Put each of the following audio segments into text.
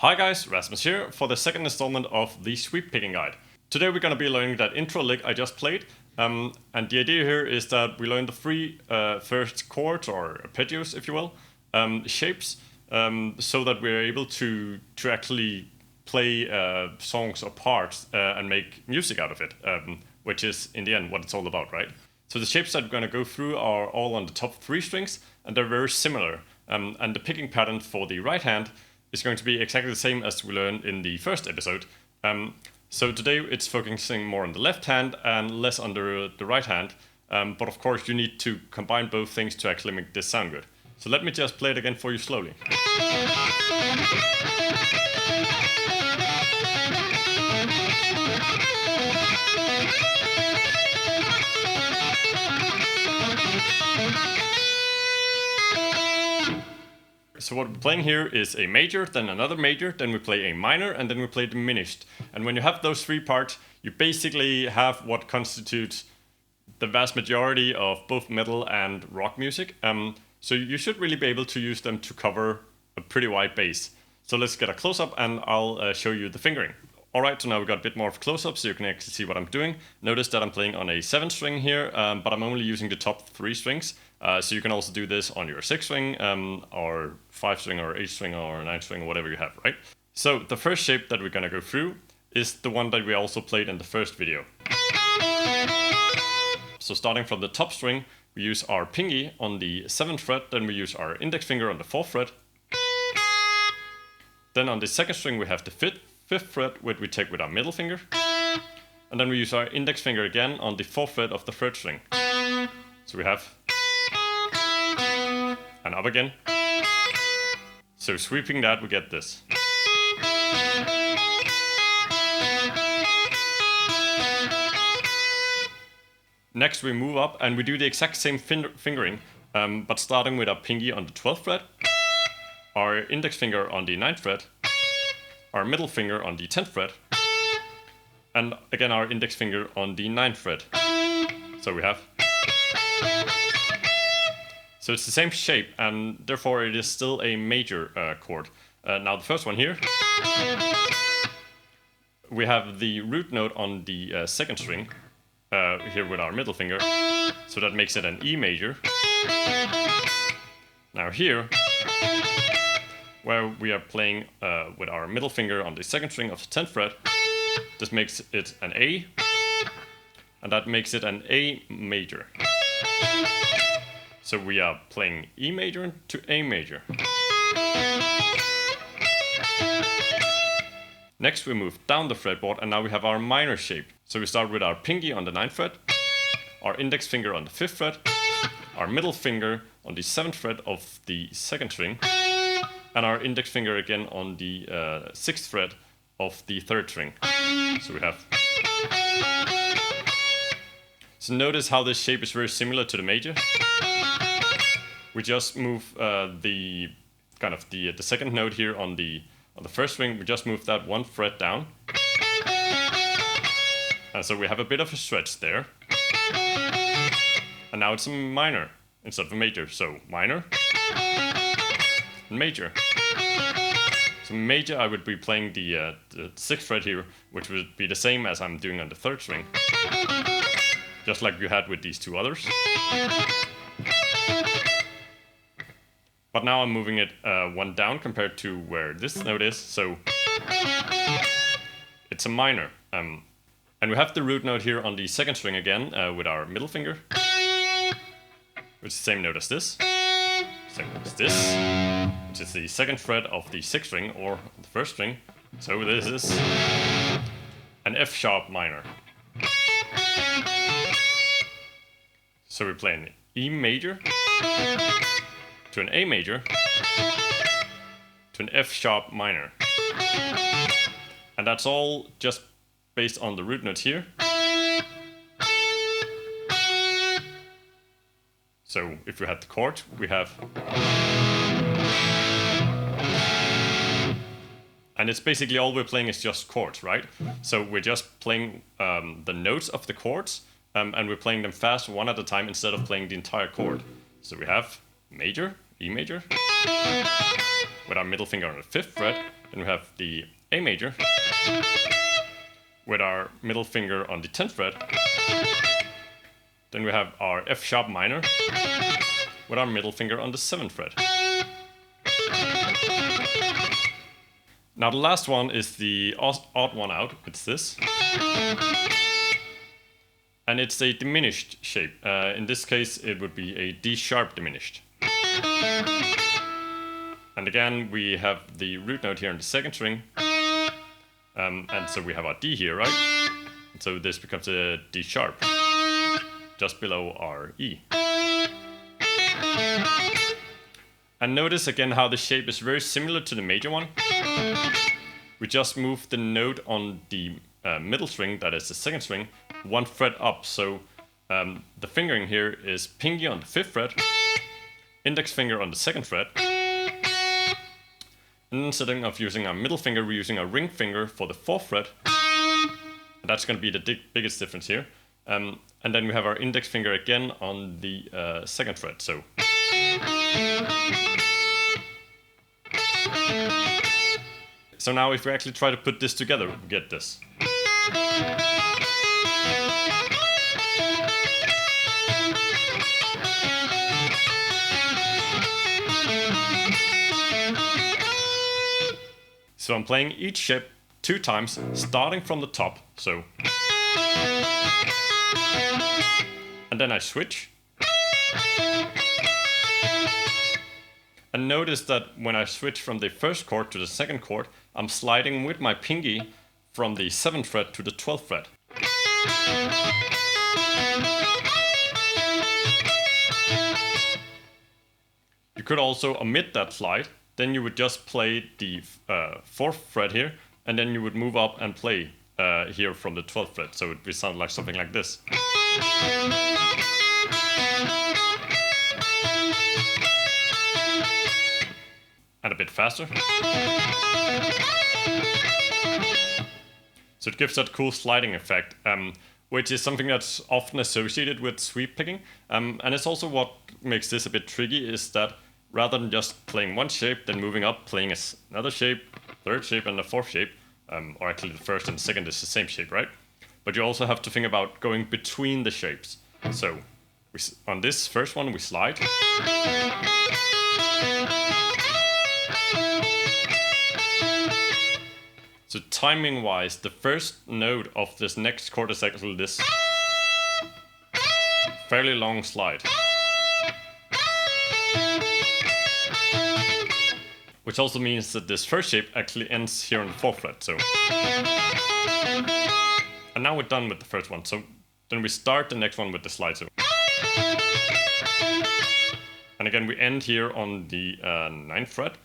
Hi guys, Rasmus here for the second installment of the sweep picking guide. Today we're going to be learning that intro lick I just played, and the idea here is that we learn the three first chords, or arpeggios if you will, shapes, so that we're able to actually play songs or parts and make music out of it, which is in the end what it's all about, right? So the shapes that we're going to go through are all on the top three strings, and they're very similar, and the picking pattern for the right hand is going to be exactly the same as we learned in the first episode. So today it's focusing more on the left hand and less on the right hand. But of course you need to combine both things to actually make this sound good. So let me just play it again for you slowly. So what we're playing here is a major, then another major, then we play a minor, and then we play diminished. And when you have those three parts, you basically have what constitutes the vast majority of both metal and rock music. So you should really be able to use them to cover a pretty wide base. So let's get a close-up and I'll show you the fingering. Alright, so now we've got a bit more of a close-up so you can actually see what I'm doing. Notice that I'm playing on a 7 string here, but I'm only using the top 3 strings. So you can also do this on your 6 string, or 5 string, or 8 string, or 9 string, or whatever you have, right? So the first shape that we're gonna go through is the one that we also played in the first video. So starting from the top string, we use our pinky on the 7th fret, then we use our index finger on the 4th fret. Then on the 2nd string we have the 5th fret, which we take with our middle finger. And then we use our index finger again on the 4th fret of the 3rd string. So we have... and up again. So sweeping that, we get this. Next we move up and we do the exact same fingering, but starting with our pinky on the 12th fret, our index finger on the 9th fret, our middle finger on the 10th fret, and again our index finger on the 9th fret. So we have... So it's the same shape, and therefore it is still a major chord. Now the first one here, we have the root note on the 2nd string, here with our middle finger, so that makes it an E major. Now here, where we are playing with our middle finger on the 2nd string of the 10th fret, this makes it an A, and that makes it an A major. So we are playing E major to A major. Next we move down the fretboard and now we have our minor shape. So we start with our pinky on the 9th fret, our index finger on the 5th fret, our middle finger on the 7th fret of the 2nd string, and our index finger again on the 6th fret of the 3rd string. So we have... So notice how this shape is very similar to the major. We just move the second note here on the 1st string. We just move that 1 fret down, and so we have a bit of a stretch there. And now it's a minor instead of a major. So minor, major. So major, I would be playing the 6th fret here, which would be the same as I'm doing on the 3rd string, just like you had with these two others. But now I'm moving it 1 down compared to where this note is, so it's a minor. And we have the root note here on the 2nd string again with our middle finger, which is the same note as this, same note as this, which is the 2nd fret of the 6th string or the 1st string. So this is an F sharp minor. So we play an E major to an A major to an F sharp minor. And that's all just based on the root notes here. So if we had the chord, we have... And it's basically all we're playing is just chords, right? So we're just playing the notes of the chords, and we're playing them fast one at a time instead of playing the entire chord. So we have major, E major, with our middle finger on the 5th fret, Then we have the A major with our middle finger on the 10th fret. Then we have our F sharp minor with our middle finger on the 7th fret. Now the last one is the odd one out, it's this. And it's a diminished shape. In this case it would be a D sharp diminished. And again we have the root note here in the second string. And so we have our D here, right? And so this becomes a D sharp, just below our E. And notice again how the shape is very similar to the major one. We just move the note on the middle string, that is the second string, one fret up. So the fingering here is pinky on the 5th fret, index finger on the 2nd fret. And instead of using our middle finger, we're using our ring finger for the 4th fret. And that's going to be the biggest difference here. And then we have our index finger again on the 2nd fret. So now if we actually try to put this together, we get this. So I'm playing each shape 2 times, starting from the top, so. And then I switch. And notice that when I switch from the 1st chord to the 2nd chord, I'm sliding with my pinky from the 7th fret to the 12th fret. You could also omit that slide, then you would just play the 4th fret here, and then you would move up and play here from the 12th fret, so it would sound like something like this. And a bit faster. So it gives that cool sliding effect, which is something that's often associated with sweep picking. And it's also what makes this a bit tricky, is that rather than just playing one shape, then moving up, playing another shape, third shape, and a fourth shape, or actually the first and the second is the same shape, right? But you also have to think about going between the shapes. So on this first one, we slide. So timing-wise, the first note of this next chord is actually this fairly long slide. Which also means that this first shape actually ends here on the 4th fret, so. And now we're done with the first one, so then we start the next one with the slide, so. And again, we end here on the 9th fret.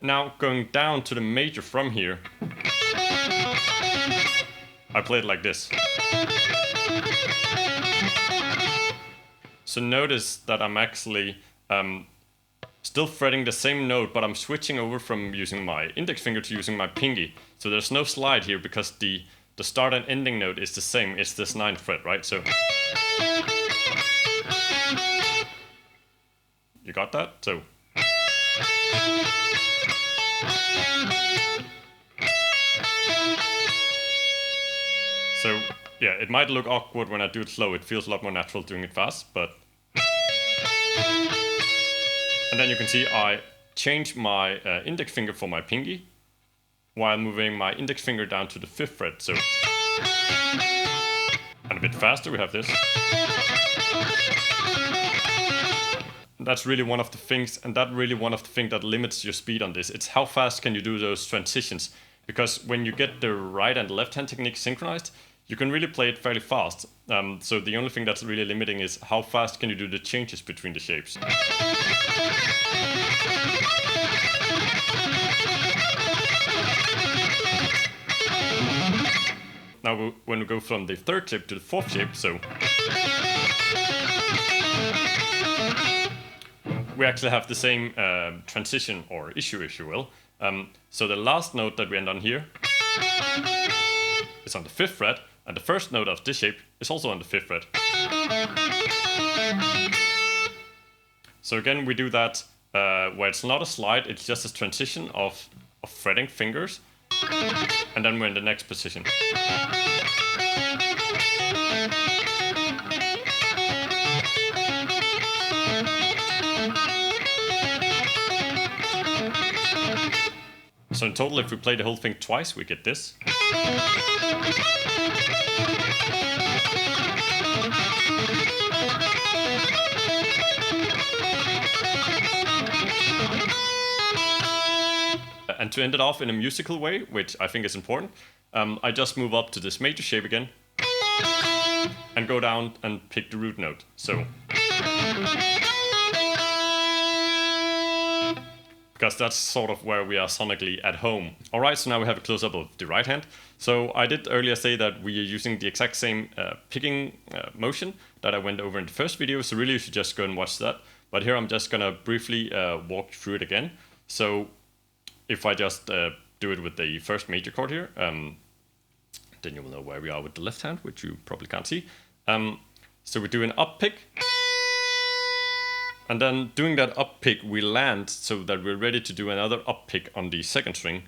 Now going down to the major from here, I play it like this. So notice that I'm actually still fretting the same note, but I'm switching over from using my index finger to using my pinky. So there's no slide here because the start and ending note is the same. It's this 9th fret, right? So you got that? So yeah, it might look awkward when I do it slow. It feels a lot more natural doing it fast, but. And then you can see I change my index finger for my pinky while moving my index finger down to the 5th fret. So, and a bit faster we have this. And that's really one of the things, that limits your speed on this. It's how fast can you do those transitions. Because when you get the right and left hand technique synchronized, you can really play it fairly fast. So the only thing that's really limiting is how fast can you do the changes between the shapes. Now when we go from the 3rd shape to the 4th shape, so we actually have the same transition or issue, if you will. So the last note that we end on here is on the 5th fret, and the first note of this shape is also on the 5th fret. So again, we do that where it's not a slide, it's just a transition of of fretting fingers, and then we're in the next position. So in total, if we play the whole thing twice, we get this. And to end it off in a musical way, which I think is important, I just move up to this major shape again and go down and pick the root note. So, because that's sort of where we are sonically at home. Alright, so now we have a close-up of the right hand. So I did earlier say that we are using the exact same picking motion that I went over in the first video, so really you should just go and watch that. But here I'm just gonna briefly walk through it again. So if I just do it with the first major chord here, then you will know where we are with the left hand, which you probably can't see. So we do an up pick, and then doing that up pick, we land so that we're ready to do another up pick on the second string.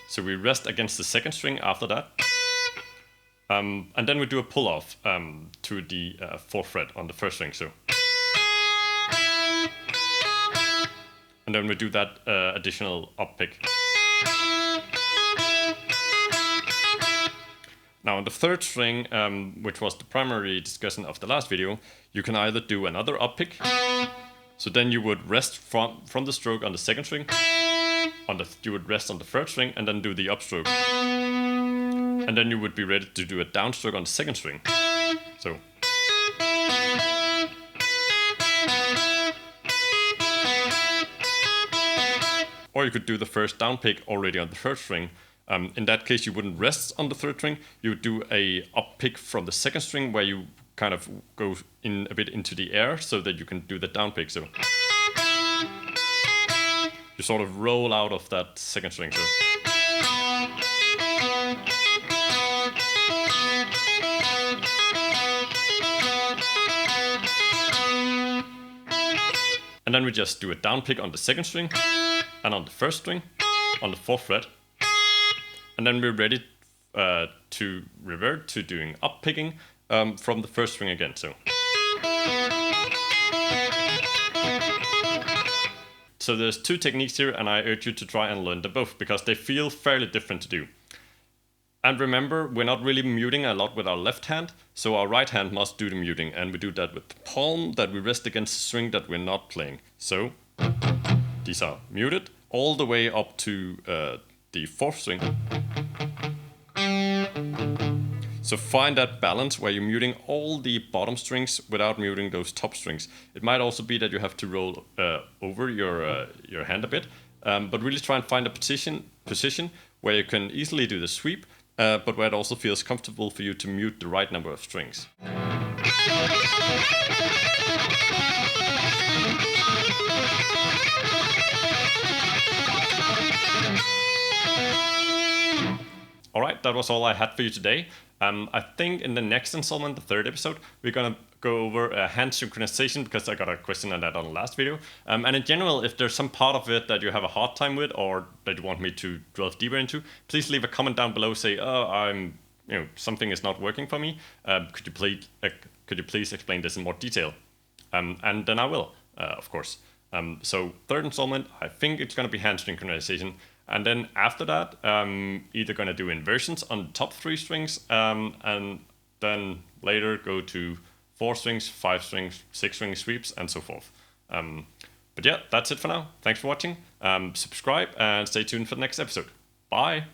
So we rest against the second string after that, and then we do a pull off to the 4th fret on the first string. So. And then we do that additional up pick. Now on the 3rd string, which was the primary discussion of the last video, you can either do another up pick. So then you would rest from the stroke on the 2nd string. You would rest on the 3rd string and then do the upstroke. And then you would be ready to do a downstroke on the 2nd string. So. Or you could do the first down pick already on the 3rd string. In that case, you wouldn't rest on the 3rd string. You would do a up pick from the 2nd string where you kind of go in a bit into the air so that you can do the down pick. So you sort of roll out of that 2nd string. So. And then we just do a down pick on the 2nd string and on the 1st string on the 4th fret. And then we're ready to revert to doing up picking from the 1st string again. So there's 2 techniques here, and I urge you to try and learn them both because they feel fairly different to do. And remember, we're not really muting a lot with our left hand, so our right hand must do the muting, and we do that with the palm that we rest against the string that we're not playing. So these are muted all the way up to the 4th string. So find that balance where you're muting all the bottom strings without muting those top strings. It might also be that you have to roll over your hand a bit, but really try and find a position where you can easily do the sweep, but where it also feels comfortable for you to mute the right number of strings. Alright, that was all I had for you today. I think in the next installment, the 3rd episode, we're gonna go over hand synchronization because I got a question on that on the last video. And in general, if there's some part of it that you have a hard time with or that you want me to delve deeper into, please leave a comment down below. Say, oh, something is not working for me. Could you please explain this in more detail? And then I will, of course. So 3rd installment, I think it's gonna be hand synchronization. And then after that, either going to do inversions on the top 3 strings, and then later go to 4 strings, 5 strings, 6 string sweeps, and so forth. But yeah, that's it for now. Thanks for watching. Subscribe and stay tuned for the next episode. Bye!